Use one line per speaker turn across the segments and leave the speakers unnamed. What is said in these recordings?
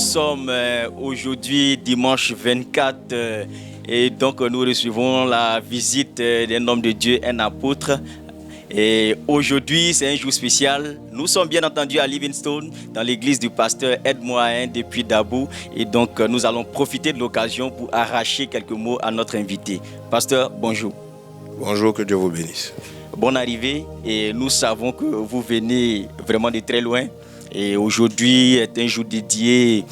sommes aujourd'hui dimanche 24 et donc nous recevons la visite d'un homme de Dieu, un apôtre. Et aujourd'hui, c'est un jour spécial. Nous sommes bien entendu à Livingstone, dans l'église du pasteur Ed Mohain depuis Dabou. Et donc, nous allons profiter de l'occasion pour arracher quelques mots à notre invité. Pasteur, bonjour.
Bonjour, que Dieu vous bénisse.
Bonne arrivée. Et nous savons que vous venez vraiment de très loin. Et aujourd'hui est un jour dédié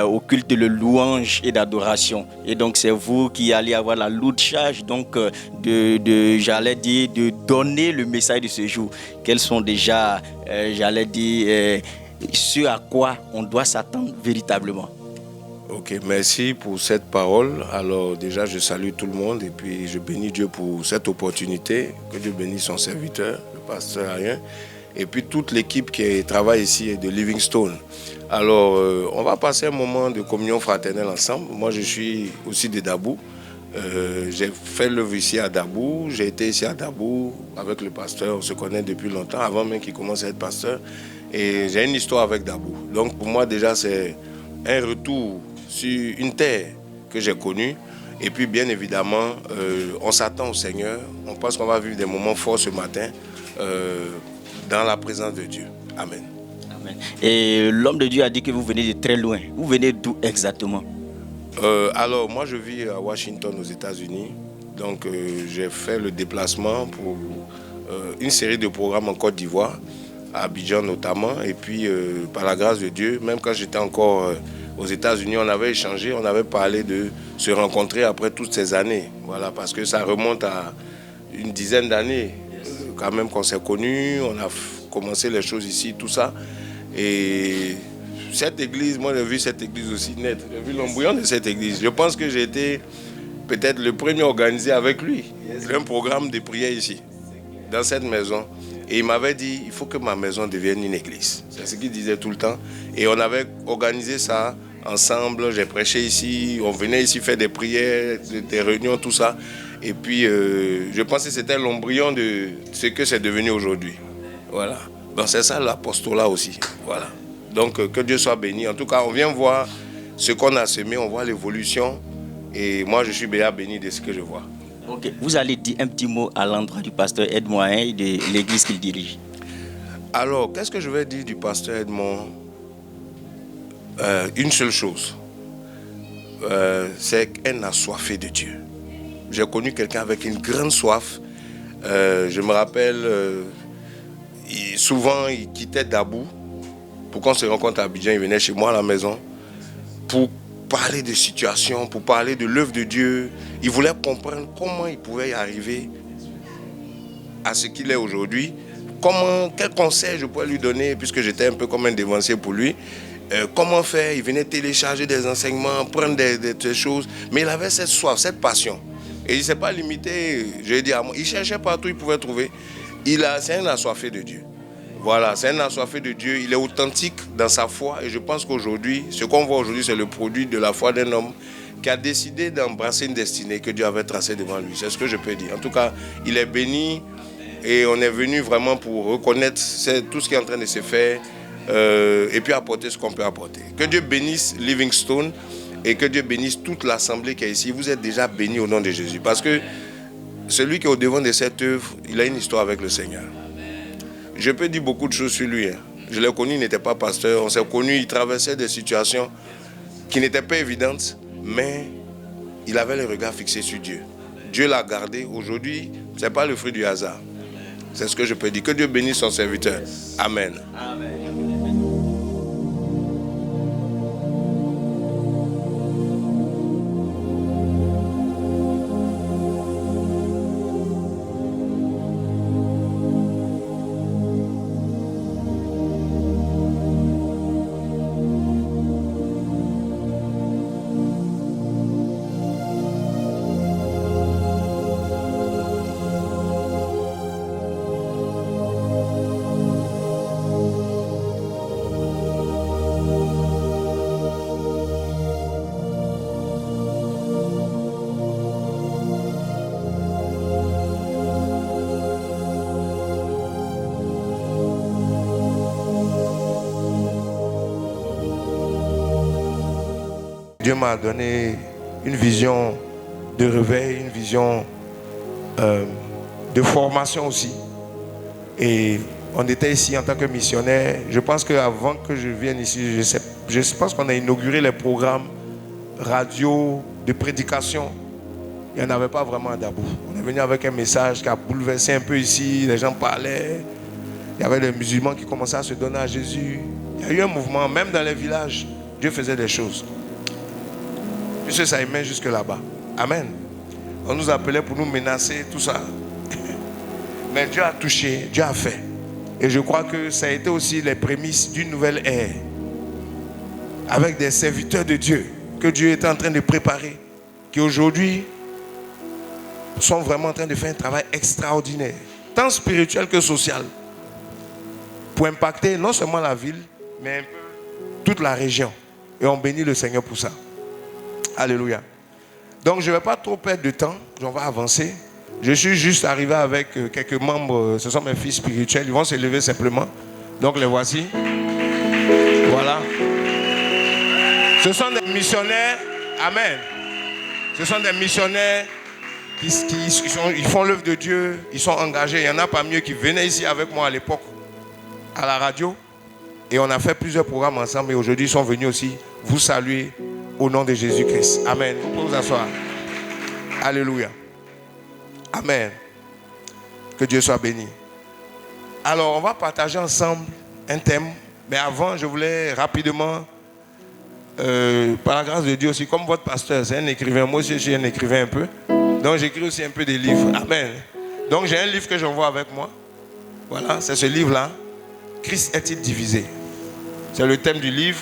au culte de louange et d'adoration. Et donc c'est vous qui allez avoir la lourde charge donc de donner le message de ce jour. Quels sont déjà, ce à quoi on doit s'attendre véritablement.
Ok, merci pour cette parole. Alors déjà, je salue tout le monde et puis je bénis Dieu pour cette opportunité. Que Dieu bénisse son serviteur, le pasteur Arien. Et puis toute l'équipe qui travaille ici de Livingstone. Alors, on va passer un moment de communion fraternelle ensemble. Moi, je suis aussi de Dabou. J'ai fait l'œuvre ici à Dabou. J'ai été ici à Dabou avec le pasteur. On se connaît depuis longtemps, avant même qu'il commence à être pasteur. Et j'ai une histoire avec Dabou. Donc, pour moi, déjà, c'est un retour sur une terre que j'ai connue. Et puis, bien évidemment, on s'attend au Seigneur. On pense qu'on va vivre des moments forts ce matin. Dans la présence de Dieu. Amen.
Amen. Et l'homme de Dieu a dit que vous venez de très loin. Vous venez d'où exactement?
Alors, moi, je vis à Washington, aux États-Unis. Donc, j'ai fait le déplacement pour une série de programmes en Côte d'Ivoire, à Abidjan notamment. Et puis, par la grâce de Dieu, même quand j'étais encore aux États-Unis, on avait échangé, on avait parlé de se rencontrer après toutes ces années. Voilà, parce que ça remonte à une dizaine d'années. Quand même qu'on s'est connus, on a commencé les choses ici, tout ça. Et cette église, moi j'ai vu cette église aussi naître, j'ai vu l'embryon de cette église. Je pense que j'ai été peut-être le premier organisé avec lui, un programme de prière ici, dans cette maison. Et il m'avait dit, il faut que ma maison devienne une église. C'est ce qu'il disait tout le temps. Et on avait organisé ça ensemble, j'ai prêché ici, on venait ici faire des prières, des réunions, tout ça. Et puis, je pense que c'était l'embryon de ce que c'est devenu aujourd'hui. Voilà. Donc, c'est ça l'apostolat aussi. Voilà. Donc, que Dieu soit béni. En tout cas, on vient voir ce qu'on a semé, on voit l'évolution. Et moi, je suis bien béni de ce que je vois.
Ok. Vous allez dire un petit mot à l'endroit du pasteur Edmond et de l'église qu'il dirige.
Alors, qu'est-ce que je vais dire du pasteur Edmond? Une seule chose. C'est qu'elle a soifé de Dieu. J'ai connu quelqu'un avec une grande soif. Je me rappelle, souvent, il quittait Dabou. Pour qu'on se rencontre à Abidjan, il venait chez moi à la maison pour parler de situation, pour parler de l'œuvre de Dieu. Il voulait comprendre comment il pouvait y arriver à ce qu'il est aujourd'hui. Quel conseil je pourrais lui donner, puisque j'étais un peu comme un dévancier pour lui. Comment faire? Il venait télécharger des enseignements, prendre des choses. Mais il avait cette soif, cette passion. Et il ne s'est pas limité, je vais dire, il cherchait partout, il pouvait trouver. C'est un assoiffé de Dieu. Voilà, c'est un assoiffé de Dieu. Il est authentique dans sa foi. Et je pense qu'aujourd'hui, ce qu'on voit aujourd'hui, c'est le produit de la foi d'un homme qui a décidé d'embrasser une destinée que Dieu avait tracée devant lui. C'est ce que je peux dire. En tout cas, il est béni. Et on est venu vraiment pour reconnaître tout ce qui est en train de se faire. Et puis apporter ce qu'on peut apporter. Que Dieu bénisse Livingstone. Et que Dieu bénisse toute l'assemblée qui est ici. Vous êtes déjà bénis au nom de Jésus. Parce que celui qui est au devant de cette œuvre, il a une histoire avec le Seigneur. Je peux dire beaucoup de choses sur lui. Je l'ai connu, il n'était pas pasteur. On s'est connus, il traversait des situations qui n'étaient pas évidentes. Mais il avait le regard fixé sur Dieu. Dieu l'a gardé. Aujourd'hui, ce n'est pas le fruit du hasard. C'est ce que je peux dire. Que Dieu bénisse son serviteur. Amen.
Amen.
Dieu m'a donné une vision de réveil, une vision de formation aussi. Et on était ici en tant que missionnaire. Je pense qu'avant que je vienne ici, je pense qu'on a inauguré les programmes radio de prédication. Il n'y en avait pas vraiment à Dabou. On est venu avec un message qui a bouleversé un peu ici. Les gens parlaient. Il y avait des musulmans qui commençaient à se donner à Jésus. Il y a eu un mouvement, même dans les villages, Dieu faisait des choses. Puisque ça aimait jusque là-bas. Amen. On nous appelait pour nous menacer, tout ça. Mais Dieu a touché, Dieu a fait. Et je crois que ça a été aussi les prémices d'une nouvelle ère. Avec des serviteurs de Dieu que Dieu est en train de préparer. Qui aujourd'hui sont vraiment en train de faire un travail extraordinaire. Tant spirituel que social. Pour impacter non seulement la ville, mais un peu toute la région. Et on bénit le Seigneur pour ça. Alléluia. Donc je ne vais pas trop perdre de temps. On va avancer. Je suis juste arrivé avec quelques membres. Ce sont mes fils spirituels. Ils vont se lever simplement. Donc les voici. Voilà. Ce sont des missionnaires. Amen. Ce sont des missionnaires ils font l'œuvre de Dieu. Ils sont engagés. Il y en a parmi eux qui venaient ici avec moi à l'époque à la radio. Et on a fait plusieurs programmes ensemble. Et aujourd'hui, ils sont venus aussi vous saluer au nom de Jésus-Christ. Amen. Vous pouvez vous asseoir. Alléluia. Amen. Que Dieu soit béni. Alors, on va partager ensemble un thème. Mais avant, je voulais rapidement, par la grâce de Dieu aussi, comme votre pasteur, c'est un écrivain. Moi aussi, je suis un écrivain un peu. Donc, j'écris aussi un peu des livres. Amen. Donc, j'ai un livre que j'envoie avec moi. Voilà, c'est ce livre-là. Christ est-il divisé? C'est le thème du livre.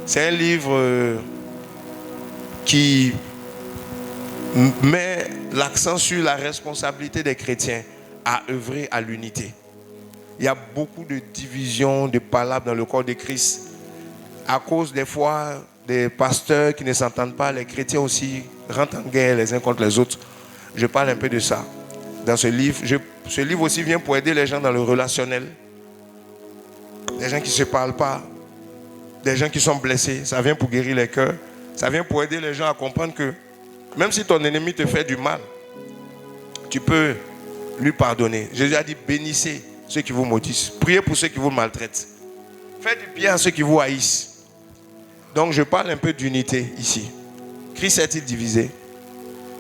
C'est un livre qui met l'accent sur la responsabilité des chrétiens à œuvrer à l'unité. Il y a beaucoup de divisions, de palabres dans le corps de Christ. À cause des fois des pasteurs qui ne s'entendent pas, les chrétiens aussi rentrent en guerre les uns contre les autres. Je parle un peu de ça dans ce livre. Ce livre aussi vient pour aider les gens dans le relationnel. Des gens qui ne se parlent pas, des gens qui sont blessés. Ça vient pour guérir les cœurs. Ça vient pour aider les gens à comprendre que même si ton ennemi te fait du mal, tu peux lui pardonner. Jésus a dit, bénissez ceux qui vous maudissent. Priez pour ceux qui vous maltraitent. Faites du bien à ceux qui vous haïssent. Donc je parle un peu d'unité ici. Christ est-il divisé?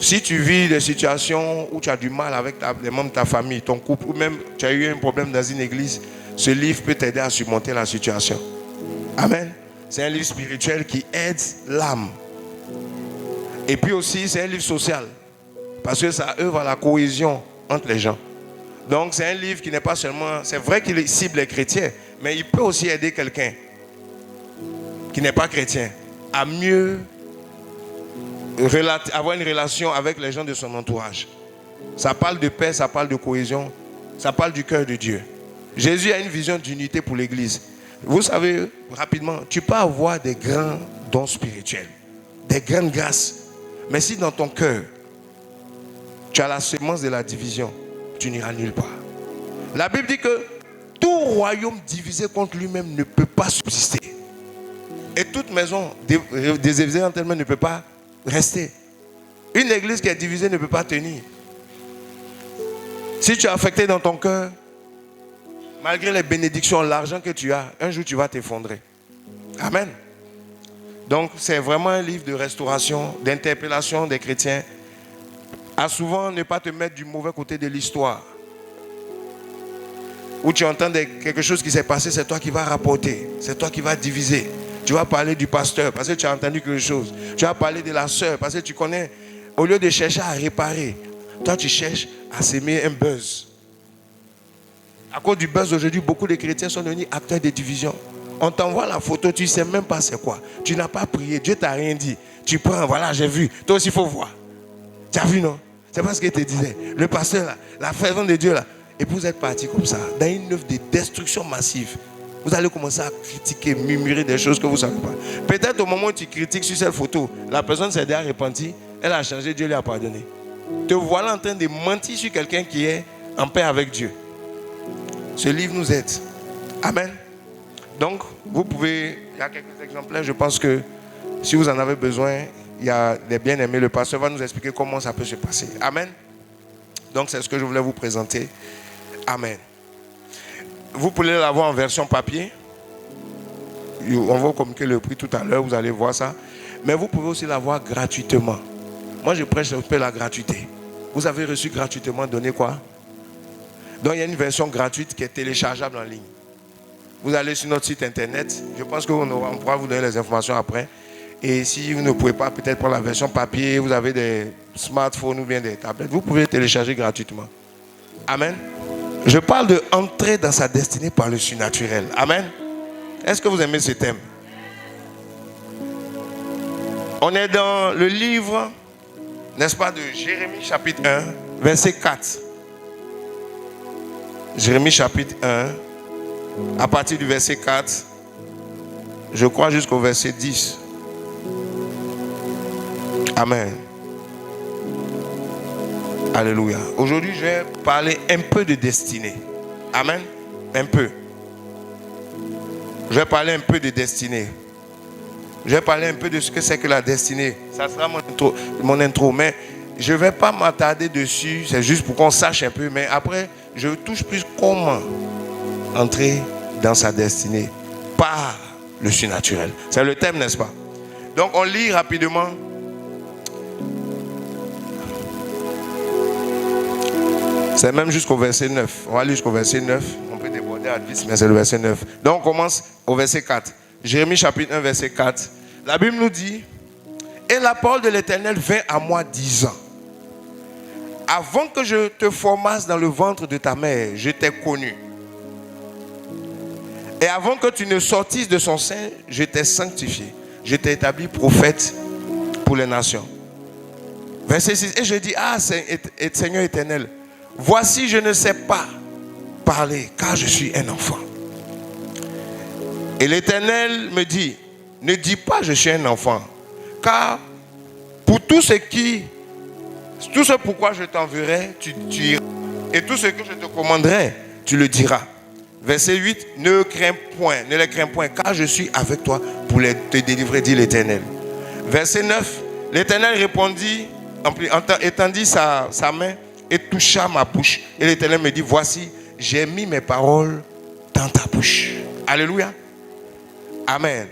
Si tu vis des situations où tu as du mal avec les membres de ta famille, ton couple, ou même tu as eu un problème dans une église, ce livre peut t'aider à surmonter la situation. Amen. C'est un livre spirituel qui aide l'âme. Et puis aussi, c'est un livre social. Parce que ça œuvre à la cohésion entre les gens. Donc, c'est un livre qui n'est pas seulement... C'est vrai qu'il cible les chrétiens, mais il peut aussi aider quelqu'un qui n'est pas chrétien à mieux avoir une relation avec les gens de son entourage. Ça parle de paix, ça parle de cohésion, ça parle du cœur de Dieu. Jésus a une vision d'unité pour l'Église. Vous savez, rapidement, tu peux avoir des grands dons spirituels, des grandes grâces. Mais si dans ton cœur, tu as la semence de la division, tu n'iras nulle part. La Bible dit que tout royaume divisé contre lui-même ne peut pas subsister. Et toute maison divisée entre elle-même ne peut pas rester. Une église qui est divisée ne peut pas tenir. Si tu es affecté dans ton cœur, malgré les bénédictions, l'argent que tu as, un jour tu vas t'effondrer. Amen. Donc c'est vraiment un livre de restauration, d'interpellation des chrétiens. À souvent ne pas te mettre du mauvais côté de l'histoire. Où tu entends quelque chose qui s'est passé, c'est toi qui vas rapporter. C'est toi qui vas diviser. Tu vas parler du pasteur parce que tu as entendu quelque chose. Tu vas parler de la sœur parce que tu connais. Au lieu de chercher à réparer, toi tu cherches à s'aimer un buzz. À cause du buzz aujourd'hui, beaucoup de chrétiens sont devenus acteurs de division. On t'envoie la photo, tu ne sais même pas c'est quoi. Tu n'as pas prié, Dieu t'a rien dit. Tu prends, voilà, j'ai vu. Toi aussi, il faut voir. Tu as vu, non? C'est pas ce qu'il te disait. Le pasteur, là, la fervente de Dieu, là. Et puis vous êtes partis comme ça, dans une œuvre de destruction massive. Vous allez commencer à critiquer, murmurer des choses que vous ne savez pas. Peut-être au moment où tu critiques sur cette photo, la personne s'est déjà repentie, elle a changé, Dieu lui a pardonné. Te voilà en train de mentir sur quelqu'un qui est en paix avec Dieu. Ce livre nous aide. Amen. Donc, vous pouvez, il y a quelques exemplaires, je pense que Si vous en avez besoin, il y a les bien-aimés. Le pasteur va nous expliquer comment ça peut se passer. Amen. Donc c'est ce que je voulais vous présenter. Amen. Vous pouvez l'avoir en version papier. On va vous communiquer le prix tout à l'heure, vous allez voir ça. Mais vous pouvez aussi l'avoir gratuitement. Moi je prêche un peu la gratuité. Vous avez reçu gratuitement, donné quoi? Donc il y a une version gratuite qui est téléchargeable en ligne. Vous allez sur notre site internet. Je pense qu'on pourra vous donner les informations après. Et si vous ne pouvez pas peut-être prendre la version papier, vous avez des smartphones ou bien des tablettes, vous pouvez télécharger gratuitement. Amen. Je parle de entrer dans sa destinée par le surnaturel. Amen. Est-ce que vous aimez ce thème? On est dans le livre, n'est-ce pas, de Jérémie chapitre 1, verset 4. Jérémie chapitre 1, à partir du verset 4, je crois jusqu'au verset 10. Amen. Alléluia. Aujourd'hui, je vais parler un peu de destinée. Amen. Un peu. Je vais parler un peu de destinée. Je vais parler un peu de ce que c'est que la destinée. Ça sera mon intro. Mais je ne vais pas m'attarder dessus. C'est juste pour qu'on sache un peu. Mais après, je touche plus comment entrer dans sa destinée par le surnaturel. C'est le thème, n'est-ce pas? Donc, on lit rapidement. C'est même jusqu'au verset 9. On va lire jusqu'au verset 9. On peut déborder à 10, mais c'est le verset 9. Donc, on commence au verset 4. Jérémie chapitre 1, verset 4. La Bible nous dit: et la parole de l'Éternel vint à moi disant: avant que je te formasse dans le ventre de ta mère, je t'ai connu. Et avant que tu ne sortisses de son sein, je t'ai sanctifié. Je t'ai établi prophète pour les nations. Verset 6. Et je dis: ah, Seigneur éternel, voici, je ne sais pas parler, car je suis un enfant. Et l'Éternel me dit: ne dis pas je suis un enfant, car pour tout ce pourquoi je t'enverrai, tu iras. Et tout ce que je te commanderai, tu le diras. Verset 8, ne les crains point, car je suis avec toi pour te délivrer, dit l'Éternel. Verset 9, l'Éternel répondit, étendit sa main et toucha ma bouche. Et l'Éternel me dit: voici, j'ai mis mes paroles dans ta bouche. Alléluia. Amen.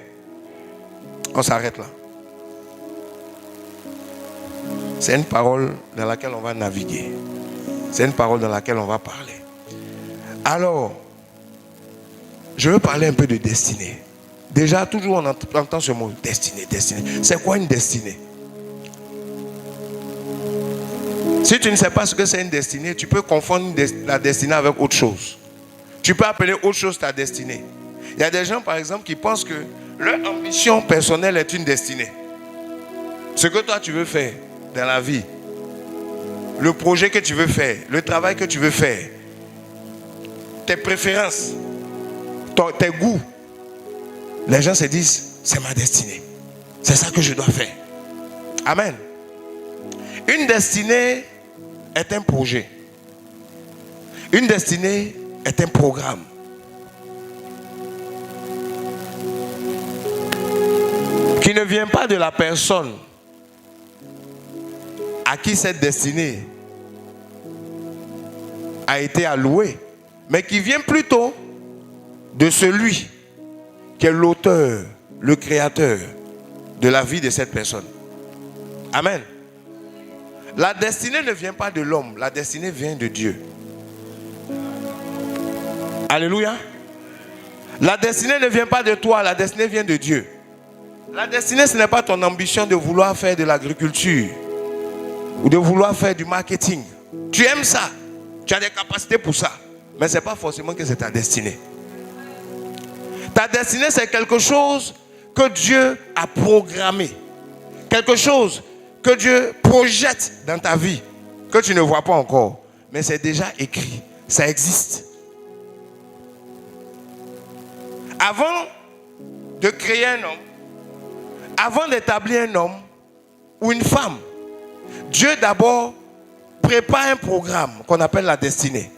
On s'arrête là. C'est une parole dans laquelle on va naviguer. C'est une parole dans laquelle on va parler. Alors, je veux parler un peu de destinée. Déjà, toujours on entend ce mot, destinée, destinée. C'est quoi une destinée? Si tu ne sais pas ce que c'est une destinée, tu peux confondre la destinée avec autre chose. Tu peux appeler autre chose ta destinée. Il y a des gens, par exemple, qui pensent que leur ambition personnelle est une destinée. Ce que toi, tu veux faire dans la vie, le projet que tu veux faire, le travail que tu veux faire, tes préférences, tes goûts, les gens se disent: c'est ma destinée. C'est ça que je dois faire. Amen. Une destinée est un projet. Une destinée est un programme. Qui ne vient pas de la personne à qui cette destinée a été allouée, mais qui vient plutôt de celui qui est l'auteur, le créateur de la vie de cette personne. Amen. La destinée ne vient pas de l'homme, la destinée vient de Dieu. Alléluia. La destinée ne vient pas de toi, la destinée vient de Dieu. La destinée, ce n'est pas ton ambition de vouloir faire de l'agriculture ou de vouloir faire du marketing. Tu aimes ça, tu as des capacités pour ça, mais ce n'est pas forcément que c'est ta destinée. Ta destinée, c'est quelque chose que Dieu a programmé. Quelque chose que Dieu projette dans ta vie, que tu ne vois pas encore, mais c'est déjà écrit, ça existe. Avant de créer un homme, avant d'établir un homme ou une femme, Dieu d'abord prépare un programme qu'on appelle la destinée.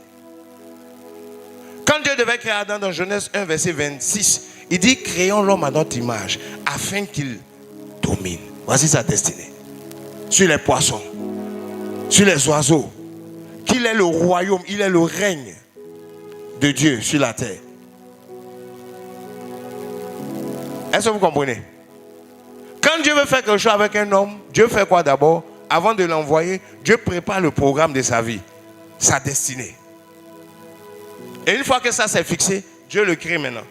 Quand Dieu devait créer Adam dans Genèse 1, verset 26, il dit: créons l'homme à notre image, afin qu'il domine. Voici sa destinée. Sur les poissons, sur les oiseaux. Qu'il est le royaume, il est le règne de Dieu sur la terre. Est-ce que vous comprenez? Quand Dieu veut faire quelque chose avec un homme, Dieu fait quoi d'abord? Avant de l'envoyer, Dieu prépare le programme de sa vie, sa destinée. Et une fois que ça s'est fixé, Dieu le crée maintenant.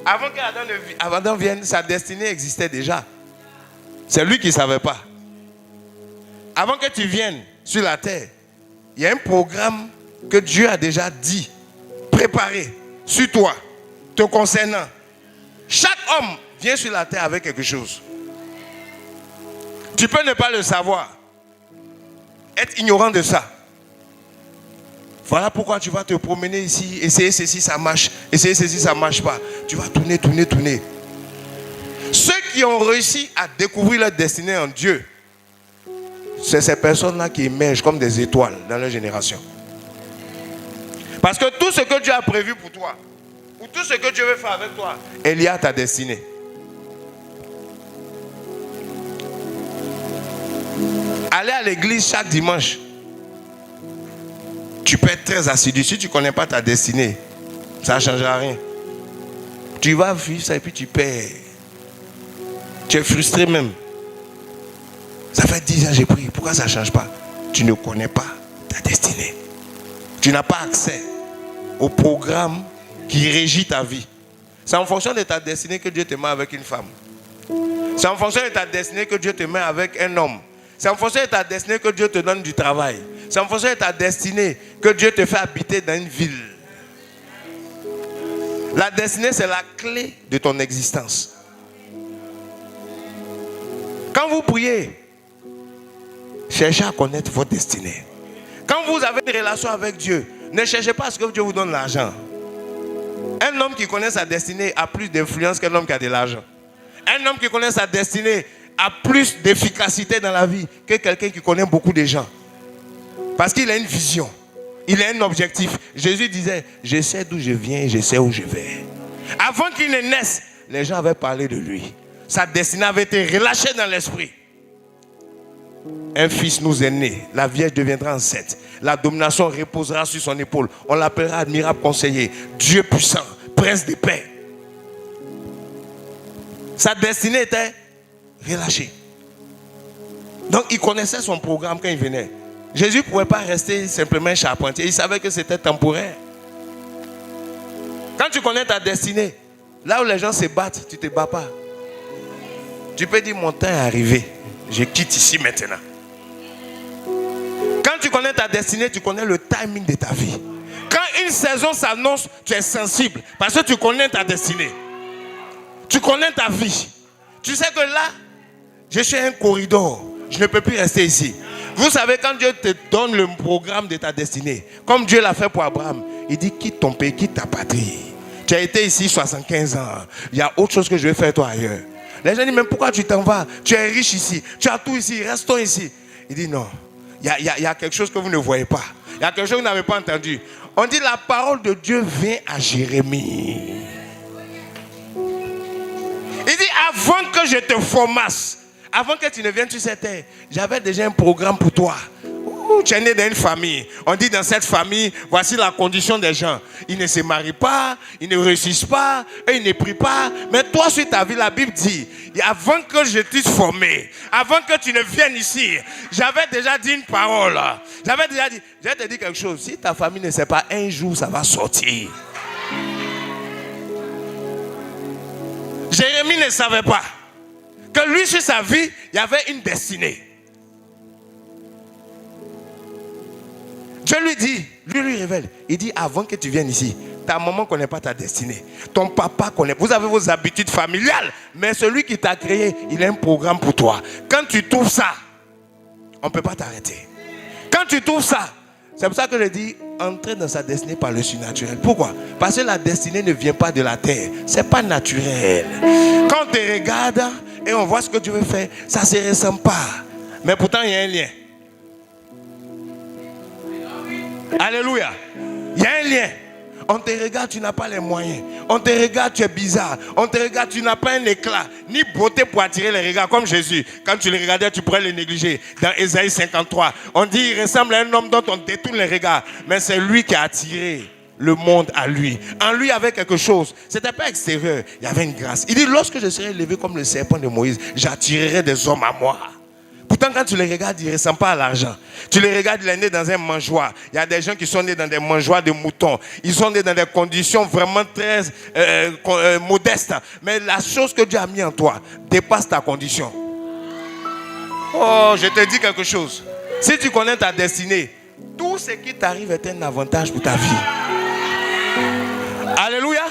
Avant qu'Adam vienne, sa destinée existait déjà. C'est lui qui ne savait pas. Avant que tu viennes sur la terre, il y a un programme que Dieu a déjà dit, préparé sur toi, te concernant. Chaque homme vient sur la terre avec quelque chose. Tu peux ne pas le savoir, être ignorant de ça. Voilà pourquoi tu vas te promener ici, essayer ceci, ça marche, essayer ceci, ça ne marche pas. Tu vas tourner. Ceux qui ont réussi à découvrir leur destinée en Dieu, c'est ces personnes-là qui émergent comme des étoiles dans leur génération. Parce que tout ce que Dieu a prévu pour toi, ou tout ce que Dieu veut faire avec toi, est lié à ta destinée. Aller à l'église chaque dimanche, tu peux être très assidu. Si tu ne connais pas ta destinée, ça ne changera rien. Tu vas vivre ça et puis tu perds. Tu es frustré même. Ça fait 10 ans que j'ai prié. Pourquoi ça ne change pas? Tu ne connais pas ta destinée. Tu n'as pas accès au programme qui régit ta vie. C'est en fonction de ta destinée que Dieu te met avec une femme. C'est en fonction de ta destinée que Dieu te met avec un homme. C'est en fonction de ta destinée que Dieu te donne du travail. C'est en fonction de ta destinée que Dieu te fait habiter dans une ville. La destinée, c'est la clé de ton existence. Quand vous priez, cherchez à connaître votre destinée. Quand vous avez une relation avec Dieu, ne cherchez pas à ce que Dieu vous donne l'argent. Un homme qui connaît sa destinée a plus d'influence qu'un homme qui a de l'argent. Un homme qui connaît sa destinée a plus d'efficacité dans la vie que quelqu'un qui connaît beaucoup de gens. Parce qu'il a une vision. Il a un objectif. Jésus disait, je sais d'où je viens et je sais où je vais. Avant qu'il ne naisse, les gens avaient parlé de lui. Sa destinée avait été relâchée dans l'esprit. Un fils nous est né. La Vierge deviendra enceinte. La domination reposera sur son épaule. On l'appellera admirable conseiller, Dieu puissant, prince de paix. Sa destinée était relâchée. Donc il connaissait son programme quand il venait. Jésus ne pouvait pas rester simplement un charpentier. Il savait que c'était temporaire. Quand tu connais ta destinée, là où les gens se battent, tu ne te bats pas. Tu peux dire, mon temps est arrivé. Je quitte ici maintenant. Quand tu connais ta destinée, tu connais le timing de ta vie. Quand une saison s'annonce, tu es sensible. Parce que tu connais ta destinée. Tu connais ta vie. Tu sais que là, je suis un corridor. Je ne peux plus rester ici. Vous savez, quand Dieu te donne le programme de ta destinée, comme Dieu l'a fait pour Abraham, il dit, quitte ton pays, quitte ta patrie. Tu as été ici 75 ans. Il y a autre chose que je vais faire toi ailleurs. Les gens disent, mais pourquoi tu t'en vas? Tu es riche ici. Tu as tout ici. Restons ici. Il dit, non. Il y a quelque chose que vous ne voyez pas. Il y a quelque chose que vous n'avez pas entendu. On dit, la parole de Dieu vient à Jérémie. Il dit, avant que je te formasse, avant que tu ne viennes sur cette terre, j'avais déjà un programme pour toi. Tu es né dans une famille. On dit dans cette famille, voici la condition des gens. Ils ne se marient pas, ils ne réussissent pas, et ils ne prient pas. Mais toi, sur ta vie, la Bible dit, avant que je t'eusse formé, avant que tu ne viennes ici, j'avais déjà dit une parole. J'avais déjà dit, je vais te dire quelque chose. Si ta famille ne sait pas, un jour, ça va sortir. Jérémie ne savait pas que lui, sur sa vie, il y avait une destinée. Dieu lui dit, lui révèle. Il dit, avant que tu viennes ici, ta maman ne connaît pas ta destinée. Ton papa connaît. Vous avez vos habitudes familiales. Mais celui qui t'a créé, il a un programme pour toi. Quand tu trouves ça, on ne peut pas t'arrêter. Quand tu trouves ça, c'est pour ça que je dis, entrer dans sa destinée par le surnaturel. Pourquoi? Parce que la destinée ne vient pas de la terre. Ce n'est pas naturel. Quand on te regarde et on voit ce que Dieu veut faire, ça ne se ressemble pas. Mais pourtant, il y a un lien. Alléluia. Il y a un lien. On te regarde, tu n'as pas les moyens. On te regarde, tu es bizarre. On te regarde, tu n'as pas un éclat, ni beauté pour attirer les regards, comme Jésus. Quand tu le regardais, tu pourrais le négliger. Dans Ésaïe 53, on dit, il ressemble à un homme dont on détourne les regards. Mais c'est lui qui a attiré le monde à lui. En lui, il y avait quelque chose. Ce n'était pas extérieur, il y avait une grâce. Il dit, lorsque je serai élevé comme le serpent de Moïse, j'attirerai des hommes à moi. Pourtant, quand tu les regardes, ils ne ressemblent pas à l'argent. Tu les regardes, il est né dans un mangeoire. Il y a des gens qui sont nés dans des mangeoires de moutons. Ils sont nés dans des conditions vraiment très modestes. Mais la chose que Dieu a mis en toi dépasse ta condition. Oh, je te dis quelque chose. Si tu connais ta destinée, tout ce qui t'arrive est un avantage pour ta vie. Alléluia.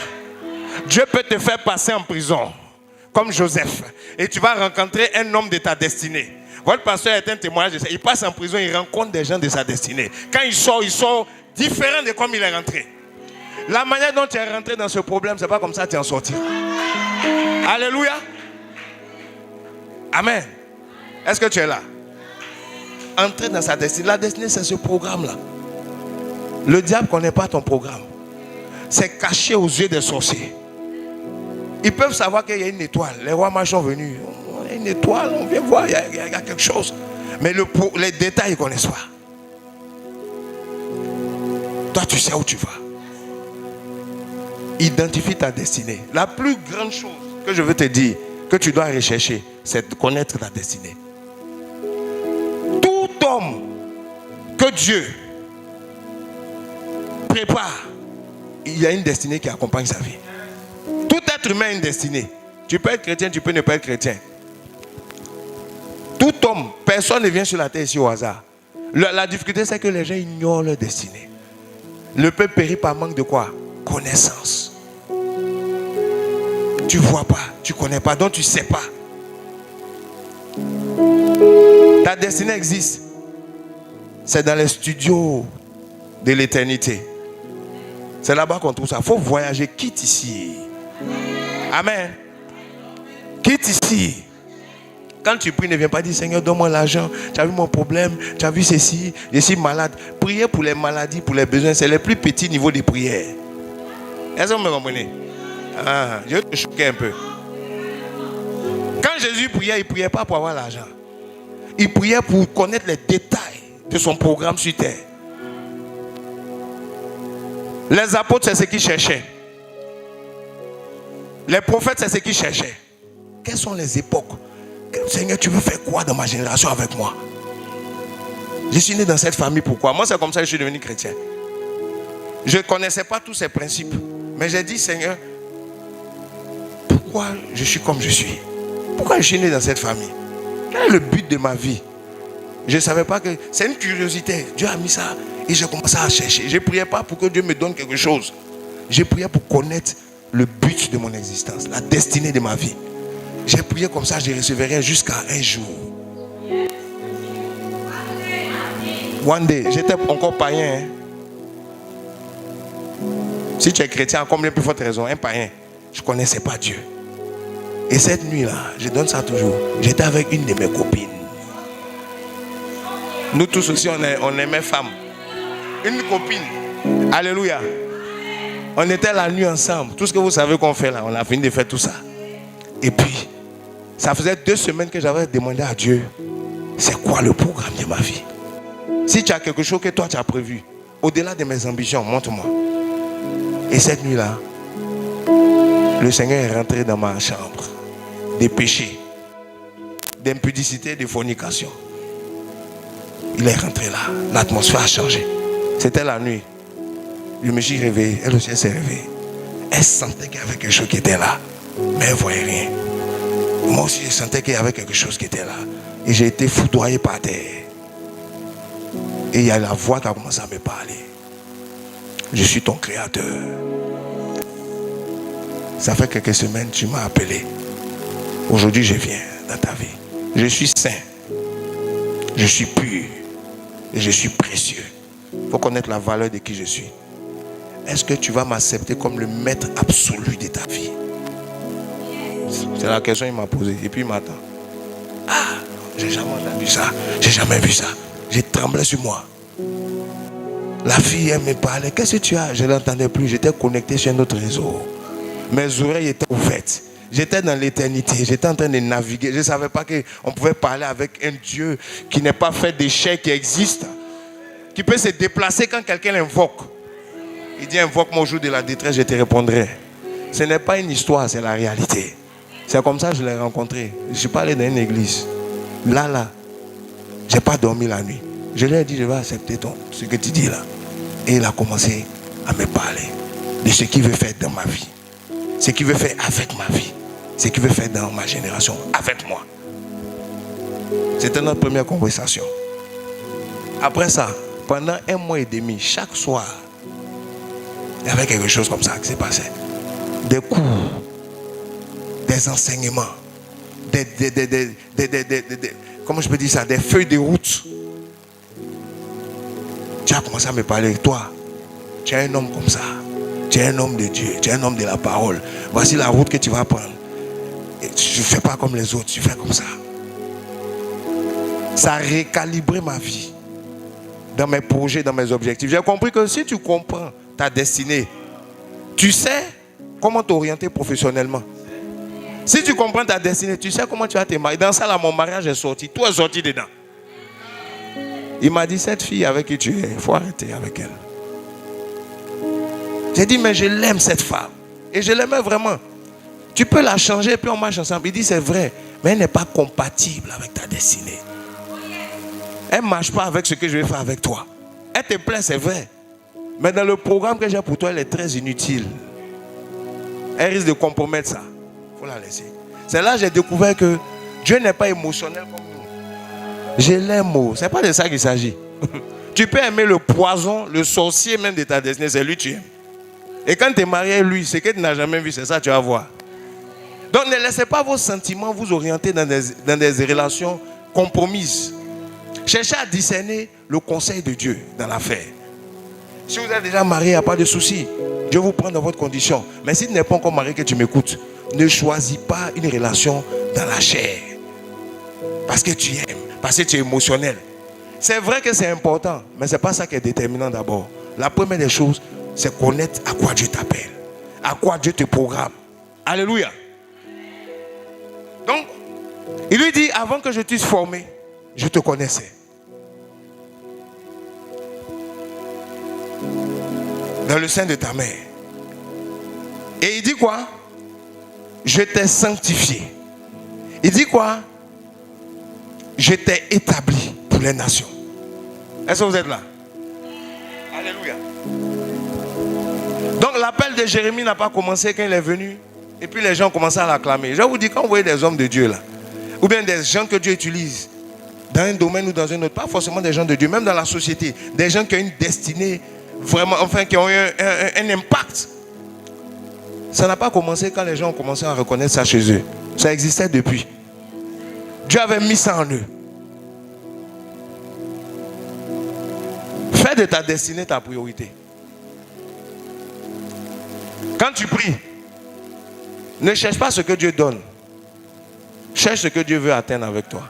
Dieu peut te faire passer en prison, comme Joseph. Et tu vas rencontrer un homme de ta destinée. Votre pasteur est un témoignage de ça. Il passe en prison, il rencontre des gens de sa destinée. Quand il sort différent de comme il est rentré. La manière dont tu es rentré dans ce problème, c'est pas comme ça que tu en sortiras. Alléluia. Amen. Est-ce que tu es là? Entrer dans sa destinée. La destinée, c'est ce programme-là. Le diable ne connaît pas ton programme. C'est caché aux yeux des sorciers. Ils peuvent savoir qu'il y a une étoile. Les rois mages sont venus. Il y a une étoile, on vient voir, il y a quelque chose. Mais les détails, ils ne connaissent pas. Toi, tu sais où tu vas. Identifie ta destinée. La plus grande chose que je veux te dire, que tu dois rechercher, c'est de connaître ta destinée. Tout homme que Dieu prépare, il y a une destinée qui accompagne sa vie. Tout être humain a une destinée. Tu peux être chrétien, tu peux ne pas être chrétien. Tout homme, personne ne vient sur la terre ici au hasard. La difficulté, c'est que les gens ignorent leur destinée. Le peuple périt par manque de quoi? Connaissance. Tu ne vois pas, tu ne connais pas, donc tu ne sais pas. Ta destinée existe. C'est dans les studios de l'éternité. C'est là-bas qu'on trouve ça. Il faut voyager, quitte ici. Amen. Quitte ici. Quand tu pries, ne viens pas dire Seigneur, donne-moi l'argent. Tu as vu mon problème, tu as vu ceci, je suis malade. Prier pour les maladies, pour les besoins, c'est le plus petit niveau de prière. Est-ce que vous me comprenez? Je vais te choquer un peu. Quand Jésus priait, il ne priait pas pour avoir l'argent. Il priait pour connaître les détails de son programme sur terre. Les apôtres, c'est ce qu'ils cherchaient. Les prophètes, c'est ce qu'ils cherchaient. Quelles sont les époques? Seigneur, tu veux faire quoi dans ma génération avec moi? Je suis né dans cette famille, pourquoi? Moi, c'est comme ça que je suis devenu chrétien. Je ne connaissais pas tous ces principes. Mais j'ai dit, Seigneur, pourquoi je suis comme je suis? Pourquoi je suis né dans cette famille? Quel est le but de ma vie? Je ne savais pas que... C'est une curiosité. Dieu a mis ça et j'ai commencé à chercher. Je ne priais pas pour que Dieu me donne quelque chose. Je priais pour connaître le but de mon existence, la destinée de ma vie. J'ai prié comme ça, je recevrai jusqu'à un jour. One day, j'étais encore païen. Si tu es chrétien, encore bien plus forte raison, un païen. Je ne connaissais pas Dieu. Et cette nuit-là, je donne ça toujours. J'étais avec une de mes copines. Nous tous aussi, on aimait femme. Une copine. Alléluia. On était la nuit ensemble. Tout ce que vous savez qu'on fait là, on a fini de faire tout ça. Et puis, ça faisait 2 semaines que j'avais demandé à Dieu, c'est quoi le programme de ma vie? Si tu as quelque chose que toi tu as prévu, au-delà de mes ambitions, montre-moi. Et cette nuit-là, le Seigneur est rentré dans ma chambre. Des péchés, d'impudicité, de fornication. Il est rentré là. L'atmosphère a changé. C'était la nuit. Je me suis réveillé. Elle aussi s'est réveillée. Elle sentait qu'il y avait quelque chose qui était là. Mais elle ne voyait rien. Moi aussi, je sentais qu'il y avait quelque chose qui était là. Et j'ai été foudroyé par terre. Et il y a la voix qui a commencé à me parler. Je suis ton créateur. Ça fait quelques semaines, tu m'as appelé. Aujourd'hui, je viens dans ta vie. Je suis saint. Je suis pur. Et je suis précieux. Il faut connaître la valeur de qui je suis. Est-ce que tu vas m'accepter comme le maître absolu de ta vie? C'est la question qu'il m'a posée. Et puis il m'attend. Ah, j'ai jamais entendu ça. J'ai jamais vu ça. J'ai tremblé sur moi. La fille, elle me parlait. Qu'est-ce que tu as? Je ne l'entendais plus. J'étais connecté sur un autre réseau. Mes oreilles étaient ouvertes. J'étais dans l'éternité. J'étais en train de naviguer. Je ne savais pas qu'on pouvait parler avec un Dieu qui n'est pas fait d'échecs, qui existe. Qui peut se déplacer quand quelqu'un l'invoque. Il dit, invoque-moi au jour de la détresse, je te répondrai. Ce n'est pas une histoire, c'est la réalité. C'est comme ça que je l'ai rencontré. Je suis pas allé dans une église. Là, je n'ai pas dormi la nuit. Je lui ai dit, je vais accepter ce que tu dis là. Et il a commencé à me parler de ce qu'il veut faire dans ma vie. Ce qu'il veut faire avec ma vie. Ce qu'il veut faire dans ma génération, avec moi. C'était notre première conversation. Après ça, pendant 1 mois et demi, chaque soir, il y avait quelque chose comme ça qui s'est passé. Des cours, des enseignements, comment je peux dire ça, des feuilles de route. Tu as commencé à me parler. Toi, tu es un homme comme ça. Tu es un homme de Dieu. Tu es un homme de la parole. Voici la route que tu vas prendre. Et tu ne fais pas comme les autres. Tu fais comme ça. Ça a récalibré ma vie. Dans mes projets, dans mes objectifs. J'ai compris que si tu comprends ta destinée, tu sais comment t'orienter professionnellement. Si tu comprends ta destinée, tu sais comment tu vas te marier. Dans ça, là, mon mariage est sorti. Tout est sorti dedans. Il m'a dit, cette fille avec qui tu es, il faut arrêter avec elle. J'ai dit, mais je l'aime cette femme. Et je l'aimais vraiment. Tu peux la changer et puis on marche ensemble. Il dit, c'est vrai, mais elle n'est pas compatible avec ta destinée. Elle ne marche pas avec ce que je vais faire avec toi. Elle te plaît, c'est vrai. Mais dans le programme que j'ai pour toi, elle est très inutile. Elle risque de compromettre ça. Il faut la laisser. C'est là que j'ai découvert que Dieu n'est pas émotionnel comme nous. Je l'aime. Ce n'est pas de ça qu'il s'agit. Tu peux aimer le poison, le sorcier même de ta destinée, c'est lui que tu aimes. Et quand tu es marié à lui, ce que tu n'as jamais vu, c'est ça que tu vas voir. Donc ne laissez pas vos sentiments vous orienter dans des relations compromises. Cherchez à discerner le conseil de Dieu dans l'affaire. Si vous êtes déjà marié, il n'y a pas de souci. Dieu vous prend dans votre condition. Mais si tu n'es pas encore marié, que tu m'écoutes, ne choisis pas une relation dans la chair. Parce que tu aimes, parce que tu es émotionnel. C'est vrai que c'est important, mais ce n'est pas ça qui est déterminant d'abord. La première des choses, c'est connaître à quoi Dieu t'appelle, à quoi Dieu te programme. Alléluia. Donc, il lui dit, avant que je t'eusse formé, je te connaissais. Dans le sein de ta mère. Et il dit quoi? Je t'ai sanctifié. Il dit quoi? Je t'ai établi pour les nations. Est-ce que vous êtes là? Alléluia. Donc l'appel de Jérémie n'a pas commencé quand il est venu. Et puis les gens ont commencé à l'acclamer. Je vous dis, quand vous voyez des hommes de Dieu là, ou bien des gens que Dieu utilise dans un domaine ou dans un autre, pas forcément des gens de Dieu, même dans la société, des gens qui ont une destinée vraiment, enfin qui ont eu un impact. Ça n'a pas commencé quand les gens ont commencé à reconnaître ça chez eux. Ça existait depuis. Dieu avait mis ça en eux. Fais de ta destinée ta priorité. Quand tu pries, ne cherche pas ce que Dieu donne. Cherche ce que Dieu veut atteindre avec toi.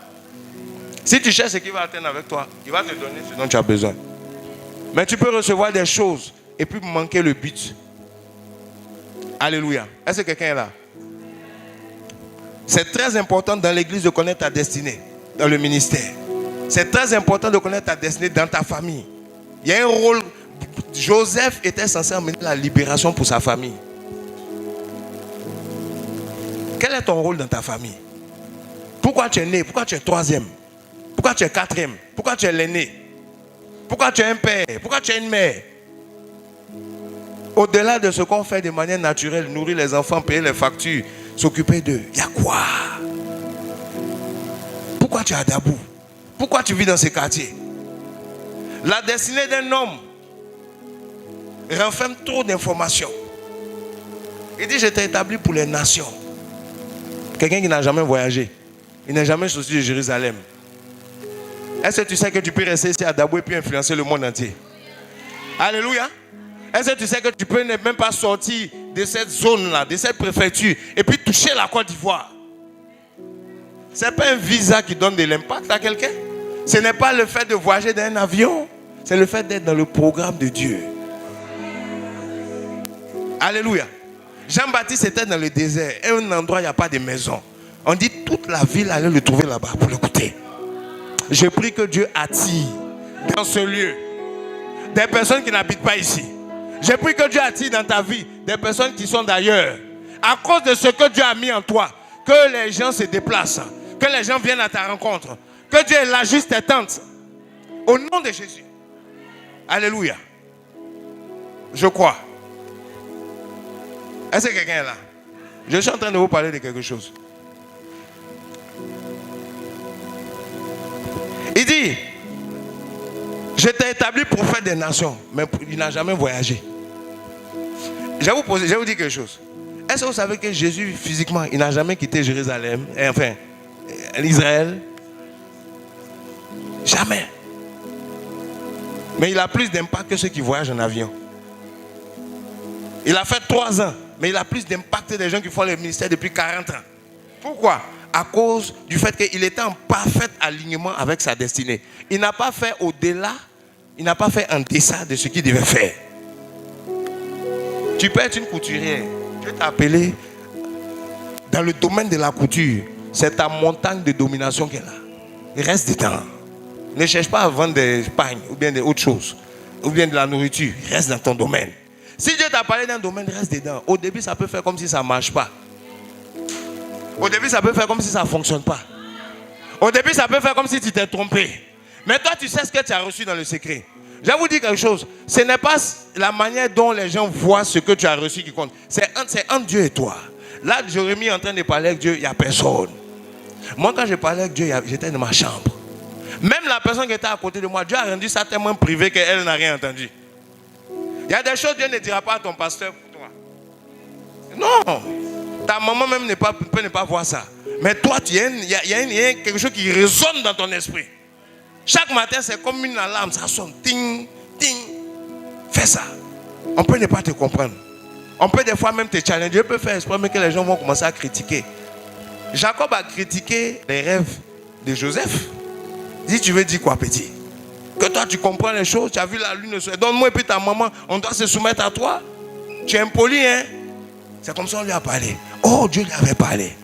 Si tu cherches ce qu'il va atteindre avec toi, il va te donner ce dont tu as besoin. Mais tu peux recevoir des choses et puis manquer le but. Alléluia. Est-ce que quelqu'un est là? C'est très important dans l'église de connaître ta destinée, dans le ministère. C'est très important de connaître ta destinée dans ta famille. Il y a un rôle. Joseph était censé amener la libération pour sa famille. Quel est ton rôle dans ta famille? Pourquoi tu es né? Pourquoi tu es troisième? Pourquoi tu es quatrième? Pourquoi tu es l'aîné? Pourquoi tu es un père? Pourquoi tu es une mère? Au-delà de ce qu'on fait de manière naturelle, nourrir les enfants, payer les factures, s'occuper d'eux, il y a quoi? Pourquoi tu es à Dabou? Pourquoi tu vis dans ces quartiers? La destinée d'un homme renferme trop d'informations. Il dit, je t'ai établi pour les nations. Quelqu'un qui n'a jamais voyagé, il n'a jamais sorti de Jérusalem. Est-ce que tu sais que tu peux rester ici à Dabou et puis influencer le monde entier? Alléluia. Est-ce que tu sais que tu peux ne même pas sortir de cette zone-là, de cette préfecture, et puis toucher la Côte d'Ivoire? Ce n'est pas un visa qui donne de l'impact à quelqu'un. Ce n'est pas le fait de voyager dans un avion. C'est le fait d'être dans le programme de Dieu. Alléluia. Jean-Baptiste était dans le désert, un endroit où il n'y a pas de maison. On dit toute la ville allait le trouver là-bas pour l'écouter. Je prie que Dieu attire dans ce lieu des personnes qui n'habitent pas ici. Je prie que Dieu attire dans ta vie des personnes qui sont d'ailleurs. À cause de ce que Dieu a mis en toi, que les gens se déplacent, que les gens viennent à ta rencontre, que Dieu élargisse tes tentes. Au nom de Jésus. Alléluia. Je crois. Est-ce que quelqu'un est là? Je suis en train de vous parler de quelque chose. Il dit, je t'ai établi prophète des nations, mais il n'a jamais voyagé. Je vais vous dire quelque chose. Est-ce que vous savez que Jésus, physiquement, il n'a jamais quitté Jérusalem, enfin, Israël? Jamais. Mais il a plus d'impact que ceux qui voyagent en avion. Il a fait 3 ans, mais il a plus d'impact que des gens qui font le ministère depuis 40 ans. Pourquoi? À cause du fait qu'il était en parfait alignement avec sa destinée. Il n'a pas fait au-delà, il n'a pas fait en deçà de ce qu'il devait faire. Tu peux être une couturière. Dieu t'a appelé dans le domaine de la couture. C'est ta montagne de domination qu'elle a. Reste dedans. Ne cherche pas à vendre des pagnes ou bien d'autres choses. Ou bien de la nourriture. Reste dans ton domaine. Si Dieu t'a parlé d'un domaine, reste dedans. Au début, ça peut faire comme si ça ne marche pas. Au début, ça peut faire comme si ça ne fonctionne pas. Au début, ça peut faire comme si tu t'es trompé. Mais toi, tu sais ce que tu as reçu dans le secret. Je vais vous dire quelque chose. Ce n'est pas la manière dont les gens voient ce que tu as reçu qui compte. C'est entre Dieu et toi. Là, Jérémie est en train de parler avec Dieu, il n'y a personne. Moi, quand je parlais avec Dieu, j'étais dans ma chambre. Même la personne qui était à côté de moi, Dieu a rendu ça tellement privé qu'elle n'a rien entendu. Il y a des choses que Dieu ne dira pas à ton pasteur pour toi. Non. Ta maman même peut ne pas voir ça. Mais toi, il y a quelque chose qui résonne dans ton esprit. Chaque matin, c'est comme une alarme. Ça sonne. Ting, ting. Fais ça. On peut ne pas te comprendre. On peut des fois même te challenger. Dieu peut faire exprès, mais que les gens vont commencer à critiquer. Jacob a critiqué les rêves de Joseph. Il dit, tu veux dire quoi, petit? Que toi, tu comprends les choses. Tu as vu la lune. Donne-moi et puis ta maman, on doit se soumettre à toi. Tu es impoli, hein? C'est comme ça qu'on lui a parlé. Oh, Dieu lui avait parlé.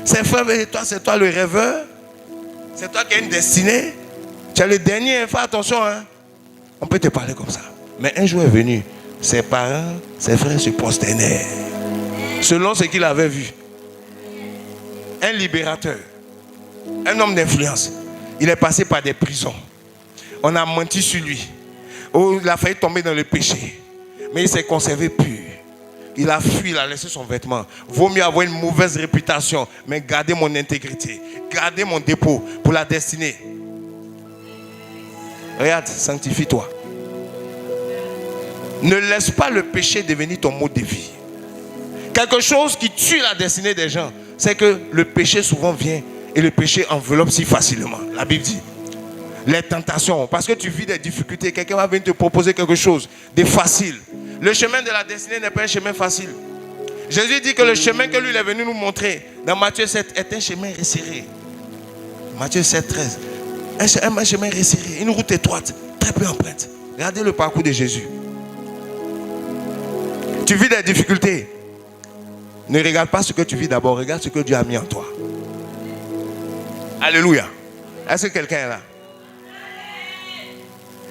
C'est frère, toi, c'est toi le rêveur. C'est toi qui as une destinée. Tu es le dernier, fais attention. Hein? On peut te parler comme ça. Mais un jour est venu, ses parents, ses frères se prosternèrent. Selon ce qu'il avait vu. Un libérateur. Un homme d'influence. Il est passé par des prisons. On a menti sur lui. Oh, il a failli tomber dans le péché. Mais il s'est conservé pur. Il a fui, il a laissé son vêtement. Vaut mieux avoir une mauvaise réputation, mais garder mon intégrité. Garder mon dépôt pour la destinée. Regarde, sanctifie-toi. Ne laisse pas le péché devenir ton mode de vie. Quelque chose qui tue la destinée des gens, c'est que le péché souvent vient et le péché enveloppe si facilement. La Bible dit. Les tentations, parce que tu vis des difficultés, quelqu'un va venir te proposer quelque chose de facile. Le chemin de la destinée n'est pas un chemin facile. Jésus dit que le chemin que lui il est venu nous montrer dans Matthieu 7 est un chemin resserré. Matthieu 7, 13. Un chemin resserré, une route étroite, très peu empreinte. Regardez le parcours de Jésus. Tu vis des difficultés. Ne regarde pas ce que tu vis d'abord, regarde ce que Dieu a mis en toi. Alléluia. Est-ce que quelqu'un est là?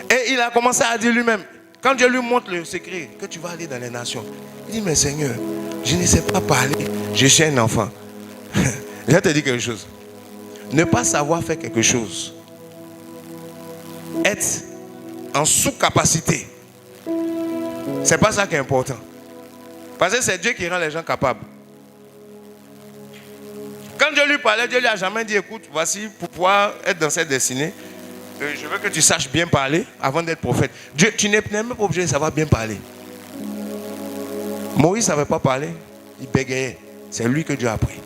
Et il a commencé à dire lui-même, quand Dieu lui montre le secret, que tu vas aller dans les nations, il dit, mais Seigneur, je ne sais pas parler, je suis un enfant. Je vais te dire quelque chose. Ne pas savoir faire quelque chose, être en sous-capacité, c'est pas ça qui est important. Parce que c'est Dieu qui rend les gens capables. Quand Dieu lui parlait, Dieu lui a jamais dit, écoute, voici pour pouvoir être dans cette destinée, je veux que tu saches bien parler avant d'être prophète. Dieu, tu n'es même pas obligé de savoir bien parler. Moïse ne savait pas parler, il bégayait. C'est lui que Dieu a pris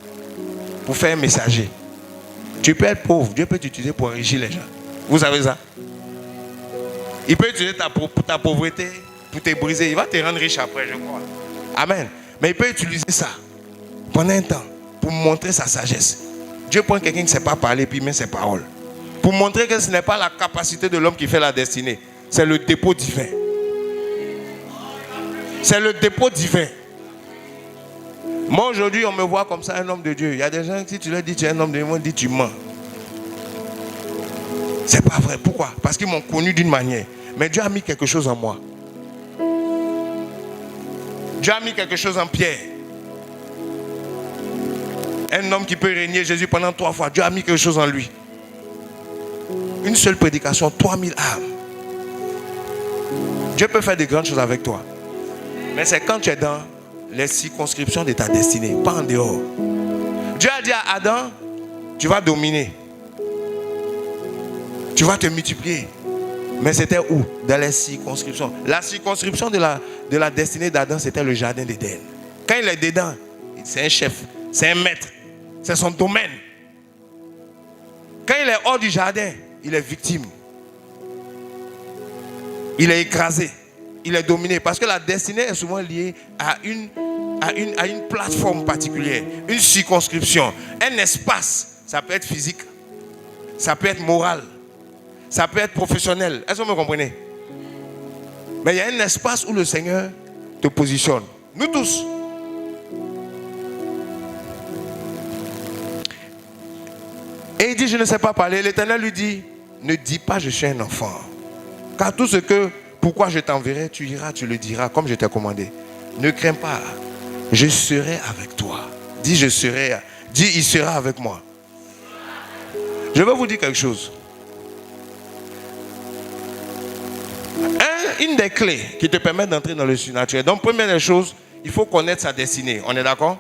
pour faire un messager. Tu peux être pauvre, Dieu peut t'utiliser pour enrichir les gens. Vous savez ça? Il peut utiliser ta pauvreté pour te briser. Il va te rendre riche après, je crois. Amen. Mais il peut utiliser ça pendant un temps pour montrer sa sagesse. Dieu prend quelqu'un qui ne sait pas parler puis il met ses paroles. Pour montrer que ce n'est pas la capacité de l'homme qui fait la destinée.
c'est le dépôt divin. C'est le dépôt divin. Moi aujourd'hui, on me voit comme ça, un homme de Dieu. Il y a des gens, si tu leur dis tu es un homme de Dieu, ils vont dire tu mens. C'est pas vrai. Pourquoi? Parce qu'ils m'ont connu d'une manière. Mais Dieu a mis quelque chose en moi. Dieu a mis quelque chose en Pierre. Un homme qui peut régner Jésus pendant 3 fois. Dieu a mis quelque chose en lui. Une seule prédication, 3000 âmes. Dieu peut faire de grandes choses avec toi. Mais c'est quand tu es dans les circonscriptions de ta destinée, pas en dehors. Dieu a dit à Adam, tu vas dominer. Tu vas te multiplier. Mais c'était où? Dans les circonscriptions. La circonscription de la destinée d'Adam, c'était le jardin d'Éden. Quand il est dedans, c'est un chef, c'est un maître, c'est son domaine. Quand il est hors du jardin, il est victime. Il est écrasé. Il est dominé. Parce que la destinée est souvent liée à une plateforme particulière, une circonscription, un espace. Ça peut être physique, ça peut être moral, ça peut être professionnel. Est-ce que vous me comprenez? Mais il y a un espace où le Seigneur te positionne. Nous tous. Et il dit, je ne sais pas parler. L'Éternel lui dit, ne dis pas, je suis un enfant. Car tout ce que, pourquoi je t'enverrai, tu iras, tu le diras, comme je t'ai commandé. Ne crains pas, je serai avec toi. Dis, je serai. Dis, il sera avec moi. Je vais vous dire quelque chose. Une des clés qui te permet d'entrer dans le surnaturel. Donc, première des choses, il faut connaître sa destinée. On est d'accord?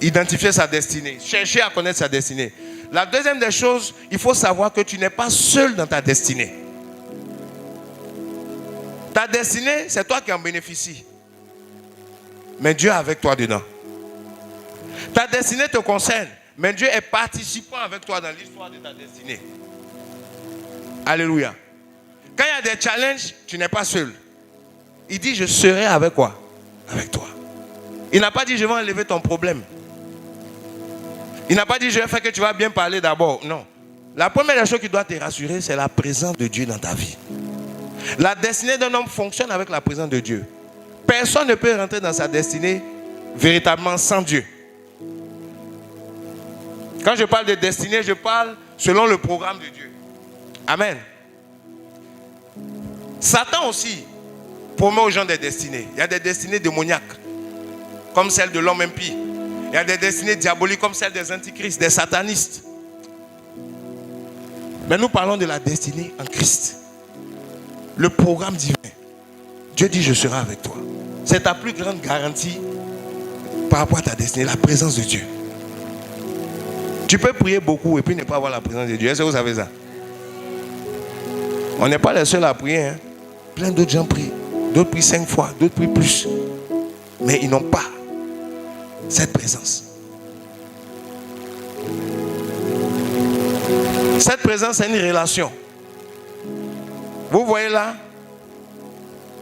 Identifier sa destinée. Chercher à connaître sa destinée. La deuxième des choses, il faut savoir que tu n'es pas seul dans ta destinée. Ta destinée, c'est toi qui en bénéficies. Mais Dieu est avec toi dedans. Ta destinée te concerne, mais Dieu est participant avec toi dans l'histoire de ta destinée. Alléluia. Quand il y a des challenges, tu n'es pas seul. Il dit, je serai avec quoi? Avec toi. Il n'a pas dit, je vais enlever ton problème. Il n'a pas dit, je vais faire que tu vas bien parler d'abord. Non. La première chose qui doit te rassurer, c'est la présence de Dieu dans ta vie. La destinée d'un homme fonctionne avec la présence de Dieu. Personne ne peut rentrer dans sa destinée véritablement sans Dieu. Quand je parle de destinée, je parle selon le programme de Dieu. Amen. Satan aussi promet aux gens des destinées. Il y a des destinées démoniaques, comme celle de l'homme impie. Il y a des destinées diaboliques, comme celle des antichrists, des satanistes. Mais nous parlons de la destinée en Christ. Le programme divin. Dieu dit, je serai avec toi. C'est ta plus grande garantie par rapport à ta destinée, la présence de Dieu. Tu peux prier beaucoup et puis ne pas avoir la présence de Dieu. Est-ce que vous savez ça? On n'est pas les seuls à prier. Hein? Plein d'autres gens prient. D'autres prient 5 fois, d'autres prient plus. Mais ils n'ont pas cette présence. Cette présence, c'est une relation. Vous voyez là,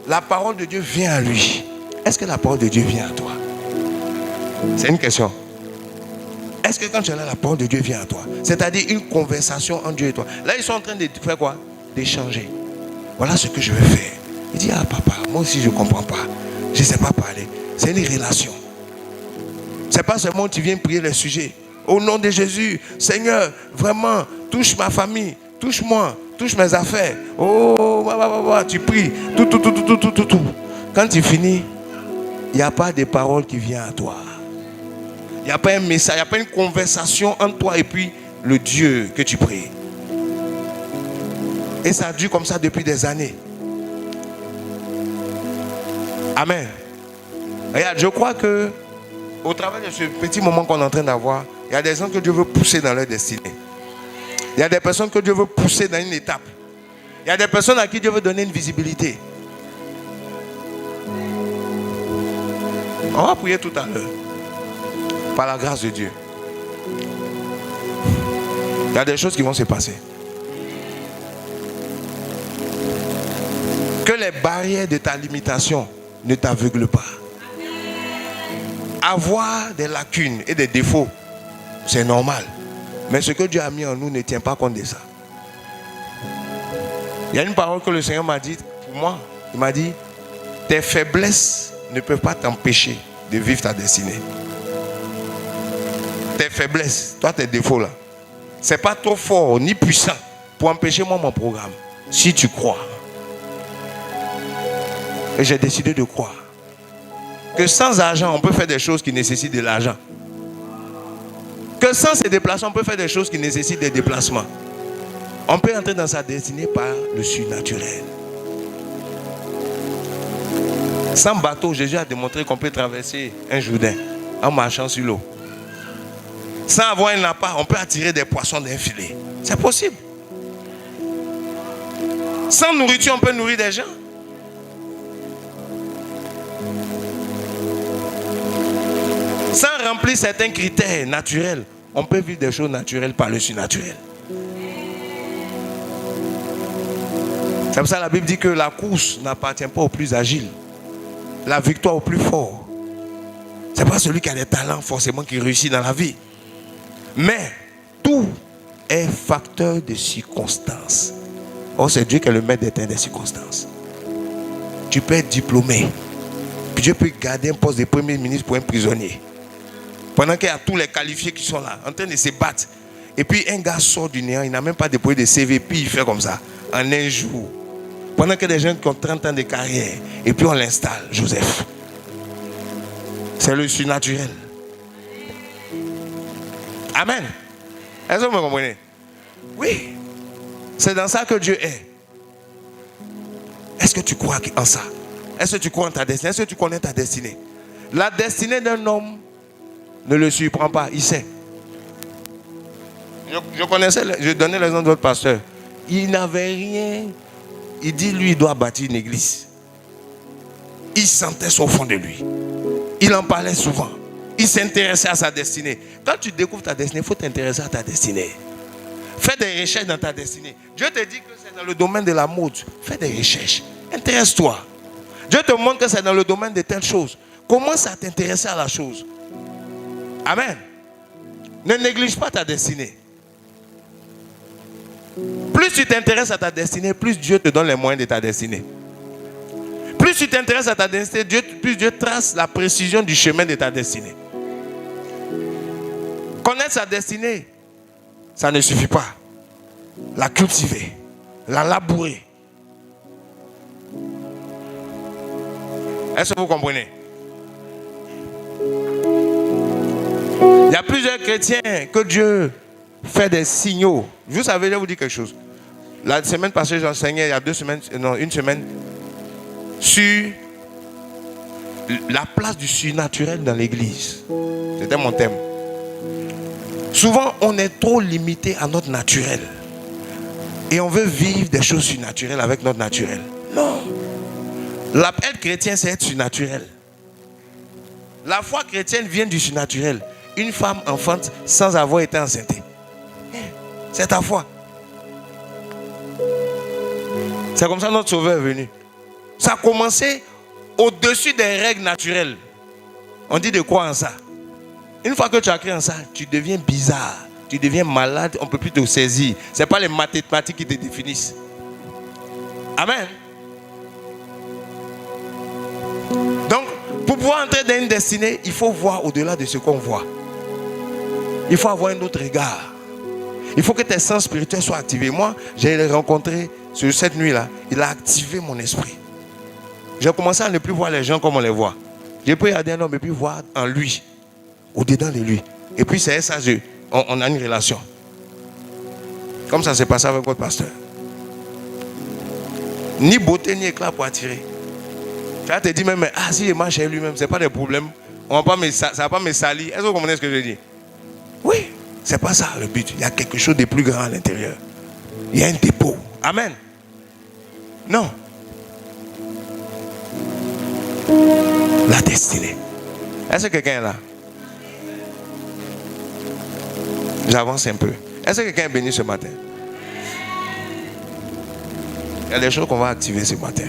la parole de Dieu vient à lui. Est-ce que la parole de Dieu vient à toi? C'est une question. Est-ce que quand tu es là, la parole de Dieu vient à toi? C'est-à-dire une conversation entre Dieu et toi. Là, ils sont en train de faire quoi? D'échanger. Voilà ce que je vais faire. Il dit, ah papa, moi aussi je ne comprends pas. Je ne sais pas parler. C'est une relation. Ce n'est pas seulement où tu viens prier les sujets. Au nom de Jésus, Seigneur, vraiment, touche ma famille, touche-moi, touche mes affaires. Oh, tu pries, tout. Quand tu finis, il n'y a pas de parole qui vient à toi. Il n'y a pas un message, il n'y a pas une conversation entre toi et puis le Dieu que tu pries. Et ça dure comme ça depuis des années. Amen. Regarde, je crois que au travers de ce petit moment qu'on est en train d'avoir, il y a des gens que Dieu veut pousser dans leur destinée. Il y a des personnes que Dieu veut pousser dans une étape. Il y a des personnes à qui Dieu veut donner une visibilité. On va prier tout à l'heure. Par la grâce de Dieu. Il y a des choses qui vont se passer. Que les barrières de ta limitation ne t'aveuglent pas. Avoir des lacunes et des défauts, c'est normal. Mais ce que Dieu a mis en nous ne tient pas compte de ça. Il y a une parole que le Seigneur m'a dit pour moi. Il m'a dit, tes faiblesses ne peuvent pas t'empêcher de vivre ta destinée. Tes faiblesses, toi tes défauts là, c'est pas trop fort ni puissant pour empêcher moi mon programme. Si tu crois. Et j'ai décidé de croire que sans argent, on peut faire des choses qui nécessitent de l'argent. Que sans se déplacer, on peut faire des choses qui nécessitent des déplacements. On peut entrer dans sa destinée par le surnaturel. Sans bateau, Jésus a démontré qu'on peut traverser un Jourdain en marchant sur l'eau. Sans avoir un appât, on peut attirer des poissons d'un filet. C'est possible. Sans nourriture, on peut nourrir des gens. Sans remplir certains critères naturels, on peut vivre des choses naturelles par le surnaturel. C'est pour ça que la Bible dit que la course n'appartient pas au plus agile. La victoire au plus fort. C'est pas celui qui a des talents forcément qui réussit dans la vie. Mais tout est facteur de circonstances. Or, c'est Dieu qui est le maître des circonstances. Tu peux être diplômé. Puis Dieu peut garder un poste de premier ministre pour un prisonnier. Pendant qu'il y a tous les qualifiés qui sont là, en train de se battre. Et puis un gars sort du néant, il n'a même pas déposé de CV, puis il fait comme ça, en un jour. Pendant que des gens qui ont 30 ans de carrière, et puis on l'installe, Joseph. C'est le surnaturel. Amen. Est-ce que vous me comprenez? Oui. C'est dans ça que Dieu est. Est-ce que tu crois en ça? Est-ce que tu crois en ta destinée? Est-ce que tu connais ta destinée? La destinée d'un homme ne le surprend pas, il sait. Je donnais l'exemple de votre pasteur. Il n'avait rien. Il dit, lui, il doit bâtir une église. Il sentait ça au fond de lui. Il en parlait souvent. Il s'intéressait à sa destinée. Quand tu découvres ta destinée, il faut t'intéresser à ta destinée. Fais des recherches dans ta destinée. Dieu te dit que c'est dans le domaine de la mode. Fais des recherches. Intéresse-toi. Dieu te montre que c'est dans le domaine de telle chose. Commence à t'intéresser à la chose. Amen. Ne néglige pas ta destinée. Plus tu t'intéresses à ta destinée, plus Dieu te donne les moyens de ta destinée. Plus tu t'intéresses à ta destinée, plus Dieu trace la précision du chemin de ta destinée. Connaître sa destinée, ça ne suffit pas. La cultiver, la labourer. Est-ce que vous comprenez? Il y a plusieurs chrétiens que Dieu fait des signaux. Vous savez, je vais vous dire quelque chose. La semaine passée, j'enseignais il y a une semaine, sur la place du surnaturel dans l'église. C'était mon thème. Souvent, on est trop limité à notre naturel. Et on veut vivre des choses surnaturelles avec notre naturel. Non. Être chrétien, c'est être surnaturel. La foi chrétienne vient du surnaturel. Une femme enfante sans avoir été enceinte. C'est ta foi. C'est comme ça que notre Sauveur est venu. Ça a commencé au-dessus des règles naturelles. On dit de quoi en ça? Une fois que tu as cru en ça, tu deviens bizarre. Tu deviens malade, on ne peut plus te saisir. Ce n'est pas les mathématiques qui te définissent. Amen. Donc, pour pouvoir entrer dans une destinée, il faut voir au-delà de ce qu'on voit. Il faut avoir un autre regard. Il faut que tes sens spirituels soient activés. Moi, j'ai rencontré sur cette nuit-là, il a activé mon esprit. J'ai commencé à ne plus voir les gens comme on les voit. J'ai pu regarder un homme et puis voir en lui, au-dedans de lui. Et puis c'est ça, on a une relation. Comme ça s'est passé avec votre pasteur. Ni beauté, ni éclat pour attirer. Tu vas te dire même, si il marche chez lui-même, ce n'est pas des problèmes. Ça ne va pas me salir. Est-ce que vous comprenez ce que je dis? Oui, ce n'est pas ça le but. Il y a quelque chose de plus grand à l'intérieur. Il y a un dépôt. Amen. Non. La destinée. Est-ce que quelqu'un est là? J'avance un peu. Est-ce que quelqu'un est béni ce matin? Il y a des choses qu'on va activer ce matin.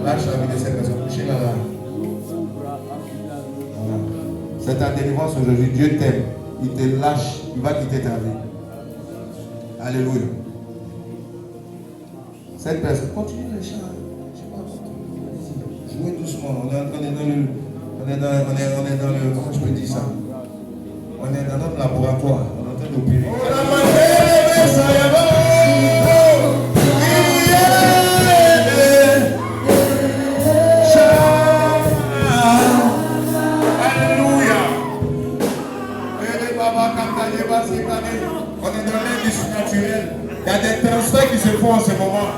Lâche la vie de cette personne. Couchez-la là. C'est ta délivrance aujourd'hui. Dieu t'aime. Il te lâche. Il va quitter ta vie. Alléluia. Cette personne, continue les chants. Jouez doucement. On est dans le. Comment je peux dire ça? On est dans notre laboratoire. On est en train d'opérer. On est dans l'industrie naturelle. Il y a des transferts qui se font en ce moment.